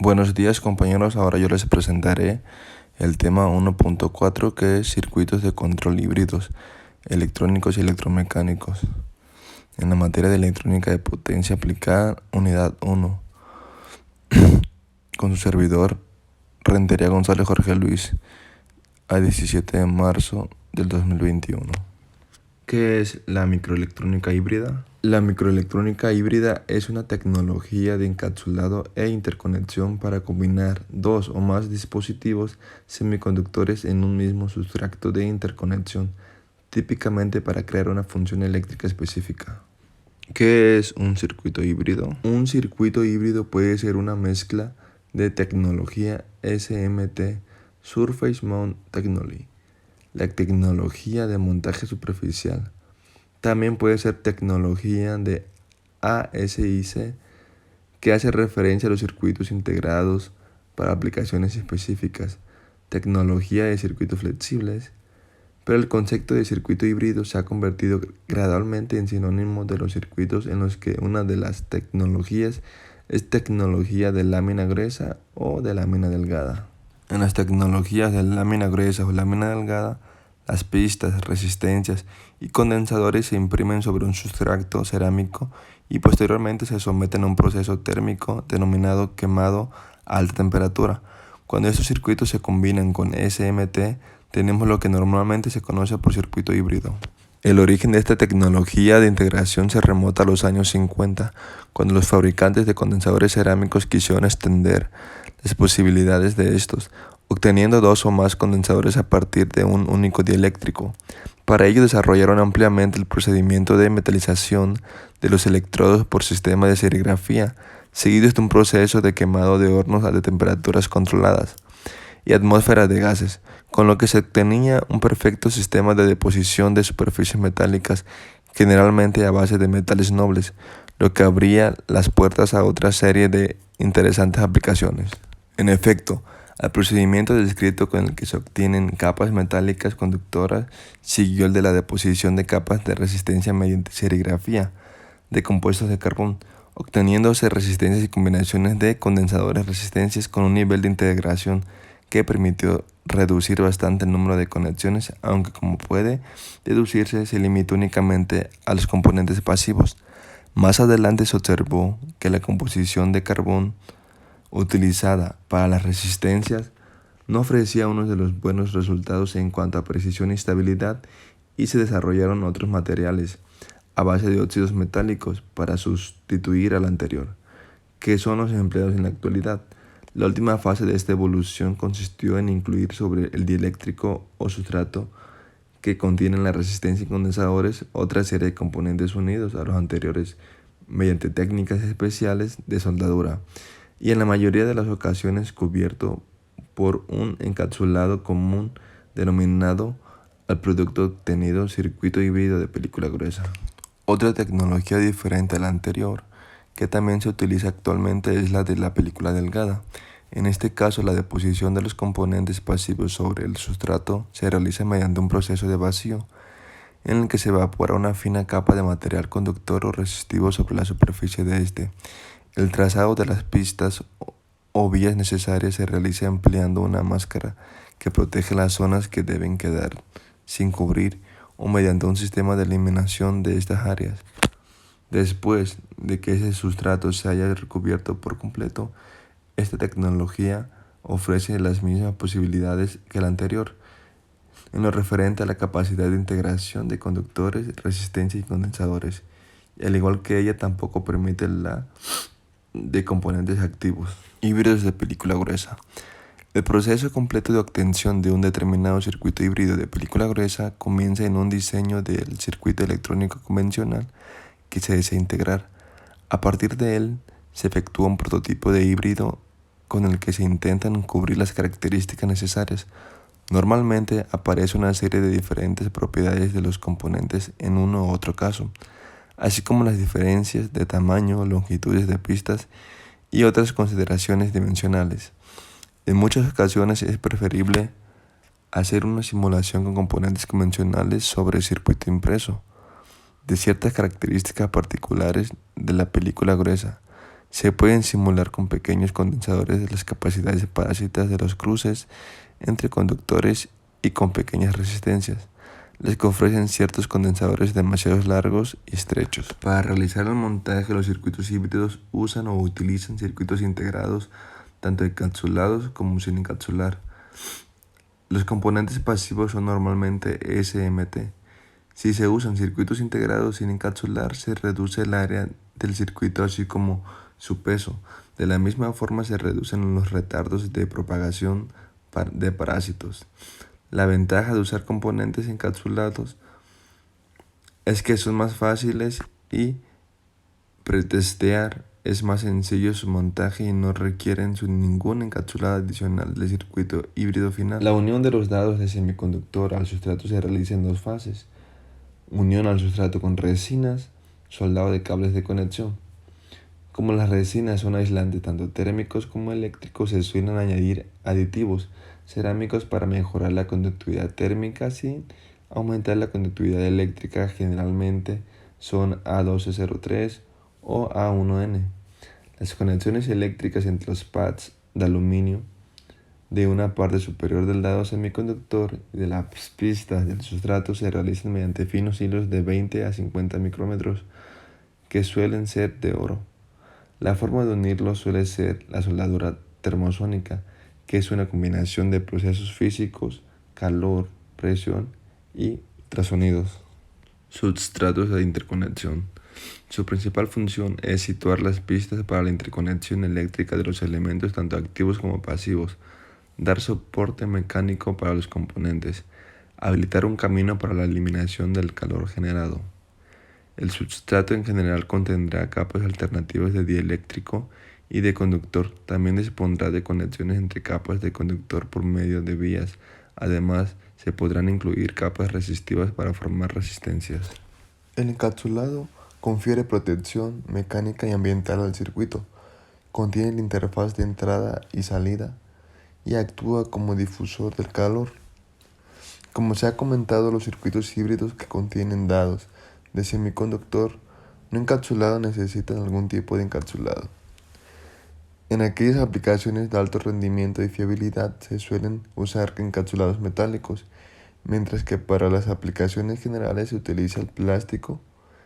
Buenos días compañeros, ahora yo les presentaré el tema 1.4 que es circuitos de control híbridos, electrónicos y electromecánicos. En la materia de electrónica de potencia aplicada, unidad 1, con su servidor Rentería González Jorge Luis, a 17 de marzo del 2021. ¿Qué es la microelectrónica híbrida? La microelectrónica híbrida es una tecnología de encapsulado e interconexión para combinar dos o más dispositivos semiconductores en un mismo sustrato de interconexión, típicamente para crear una función eléctrica específica. ¿Qué es un circuito híbrido? Un circuito híbrido puede ser una mezcla de tecnología SMT, Surface Mount Technology, la tecnología de montaje superficial. También puede ser tecnología de ASIC, que hace referencia a los circuitos integrados para aplicaciones específicas, tecnología de circuitos flexibles, pero el concepto de circuito híbrido se ha convertido gradualmente en sinónimo de los circuitos en los que una de las tecnologías es tecnología de lámina gruesa o de lámina delgada. En las tecnologías de lámina gruesa o lámina delgada, las pistas, resistencias y condensadores se imprimen sobre un sustrato cerámico y posteriormente se someten a un proceso térmico denominado quemado a alta temperatura. Cuando estos circuitos se combinan con SMT, tenemos lo que normalmente se conoce por circuito híbrido. El origen de esta tecnología de integración se remonta a los años 50, cuando los fabricantes de condensadores cerámicos quisieron extender las posibilidades de estos, obteniendo dos o más condensadores a partir de un único dieléctrico. Para ello desarrollaron ampliamente el procedimiento de metalización de los electrodos por sistema de serigrafía, seguido de un proceso de quemado de hornos a temperaturas controladas y atmósferas de gases, con lo que se obtenía un perfecto sistema de deposición de superficies metálicas, generalmente a base de metales nobles, lo que abría las puertas a otra serie de interesantes aplicaciones. En efecto, al procedimiento descrito con el que se obtienen capas metálicas conductoras siguió el de la deposición de capas de resistencia mediante serigrafía de compuestos de carbón, obteniéndose resistencias y combinaciones de condensadores resistencias con un nivel de integración que permitió reducir bastante el número de conexiones, aunque como puede deducirse se limitó únicamente a los componentes pasivos. Más adelante se observó que la composición de carbón utilizada para las resistencias no ofrecía uno de los buenos resultados en cuanto a precisión y estabilidad, y se desarrollaron otros materiales a base de óxidos metálicos para sustituir al anterior, que son los empleados en la actualidad. La última fase de esta evolución consistió en incluir sobre el dieléctrico o sustrato que contienen la resistencia y condensadores otra serie de componentes unidos a los anteriores mediante técnicas especiales de soldadura, y en la mayoría de las ocasiones cubierto por un encapsulado común denominado al producto obtenido circuito híbrido de película gruesa. Otra tecnología diferente a la anterior que también se utiliza actualmente es la de la película delgada. En este caso, la deposición de los componentes pasivos sobre el sustrato se realiza mediante un proceso de vacío, en el que se evapora una fina capa de material conductor o resistivo sobre la superficie de este. El trazado de las pistas o vías necesarias se realiza empleando una máscara que protege las zonas que deben quedar sin cubrir o mediante un sistema de eliminación de estas áreas. Después de que ese sustrato se haya recubierto por completo, esta tecnología ofrece las mismas posibilidades que la anterior en lo referente a la capacidad de integración de conductores, resistencia y condensadores, y al igual que ella tampoco permite la de componentes activos. Híbridos de película gruesa. El proceso completo de obtención de un determinado circuito híbrido de película gruesa comienza en un diseño del circuito electrónico convencional que se desea integrar. A partir de él, se efectúa un prototipo de híbrido con el que se intentan cubrir las características necesarias. Normalmente aparece una serie de diferentes propiedades de los componentes en uno u otro caso, así como las diferencias de tamaño, longitudes de pistas y otras consideraciones dimensionales. En muchas ocasiones es preferible hacer una simulación con componentes convencionales sobre circuito impreso de ciertas características particulares de la película gruesa, Se pueden simular con pequeños condensadores las capacidades parásitas de los cruces entre conductores y con pequeñas resistencias, las que ofrecen ciertos condensadores demasiado largos y estrechos. Para realizar el montaje, los circuitos híbridos usan o utilizan circuitos integrados, tanto encapsulados como sin encapsular. Los componentes pasivos son normalmente SMT. Si se usan circuitos integrados sin encapsular, se reduce el área del circuito así como su peso. De la misma forma se reducen los retardos de propagación de parásitos. La ventaja de usar componentes encapsulados es que son más fáciles y pretestear es más sencillo su montaje y no requieren ningún encapsulado adicional del circuito híbrido final. La unión de los dados de semiconductor al sustrato se realiza en dos fases: unión al sustrato con resinas, soldado de cables de conexión. Como las resinas son aislantes tanto térmicos como eléctricos, se suelen añadir aditivos cerámicos para mejorar la conductividad térmica sin aumentar la conductividad eléctrica. Generalmente son A1203 o A1N. Las conexiones eléctricas entre los pads de aluminio de una parte superior del dado semiconductor y de las pistas del sustrato se realizan mediante finos hilos de 20 a 50 micrómetros que suelen ser de oro. La forma de unirlos suele ser la soldadura termosónica, que es una combinación de procesos físicos, calor, presión y ultrasonidos. Substratos de interconexión. Su principal función es situar las pistas para la interconexión eléctrica de los elementos tanto activos como pasivos, dar soporte mecánico para los componentes, habilitar un camino para la eliminación del calor generado. El substrato en general contendrá capas alternativas de dieléctrico y de conductor. También dispondrá de conexiones entre capas de conductor por medio de vías. Además, se podrán incluir capas resistivas para formar resistencias. El encapsulado confiere protección mecánica y ambiental al circuito, contiene la interfaz de entrada y salida y actúa como difusor del calor. Como se ha comentado, los circuitos híbridos que contienen dados de semiconductor no encapsulado necesitan algún tipo de encapsulado. En aquellas aplicaciones de alto rendimiento y fiabilidad se suelen usar encapsulados metálicos, mientras que para las aplicaciones generales se utiliza el plástico.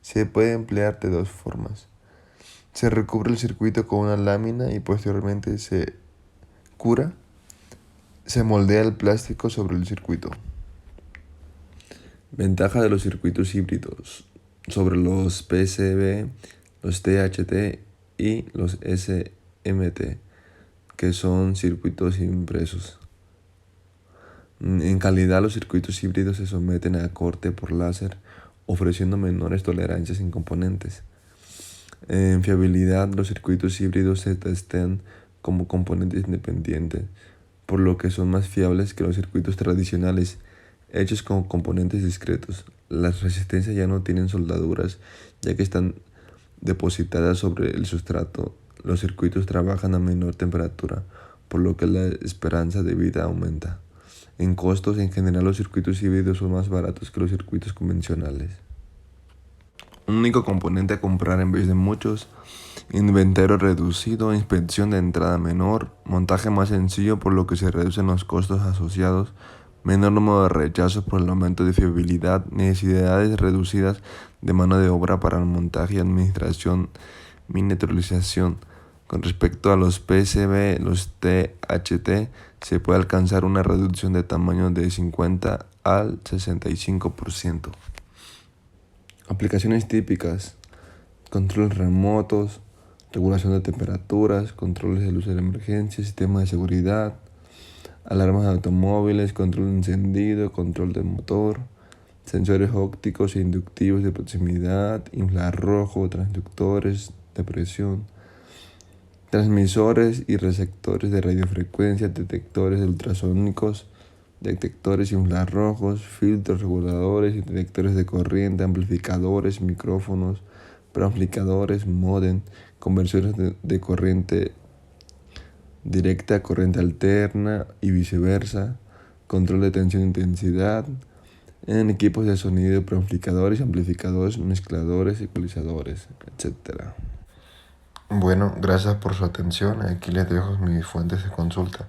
Se puede emplear de dos formas. Se recubre el circuito con una lámina y posteriormente se cura. Se moldea el plástico sobre el circuito. Ventaja de los circuitos híbridos sobre los PCB, los THT y los SMT, que son circuitos impresos. En calidad, los circuitos híbridos se someten a corte por láser, ofreciendo menores tolerancias en componentes. En fiabilidad, los circuitos híbridos se testean como componentes independientes, por lo que son más fiables que los circuitos tradicionales, hechos con componentes discretos. Las resistencias ya no tienen soldaduras, ya que están depositadas sobre el sustrato. Los circuitos trabajan a menor temperatura, por lo que la esperanza de vida aumenta. En costos, en general, los circuitos híbridos son más baratos que los circuitos convencionales. Un único componente a comprar en vez de muchos. Inventario reducido, inspección de entrada menor, montaje más sencillo por lo que se reducen los costos asociados, menor número de rechazos por el aumento de fiabilidad, necesidades reducidas de mano de obra para el montaje y administración, miniaturización. Con respecto a los PCB, los THT, se puede alcanzar una reducción de tamaño de 50 al 65%. Aplicaciones típicas: controles remotos, regulación de temperaturas, controles de luces de emergencia, sistemas de seguridad, alarmas de automóviles, control de encendido, control del motor, sensores ópticos e inductivos de proximidad, infrarrojo, transductores de presión, transmisores y receptores de radiofrecuencia, detectores de ultrasónicos, detectores infrarrojos, filtros reguladores y detectores de corriente, amplificadores, micrófonos, preamplificadores, módem, conversores de corriente directa a corriente alterna y viceversa, control de tensión e intensidad, en equipos de sonido, preamplificadores, amplificadores, mezcladores, ecualizadores, etc. Bueno, gracias por su atención. Aquí les dejo mis fuentes de consulta.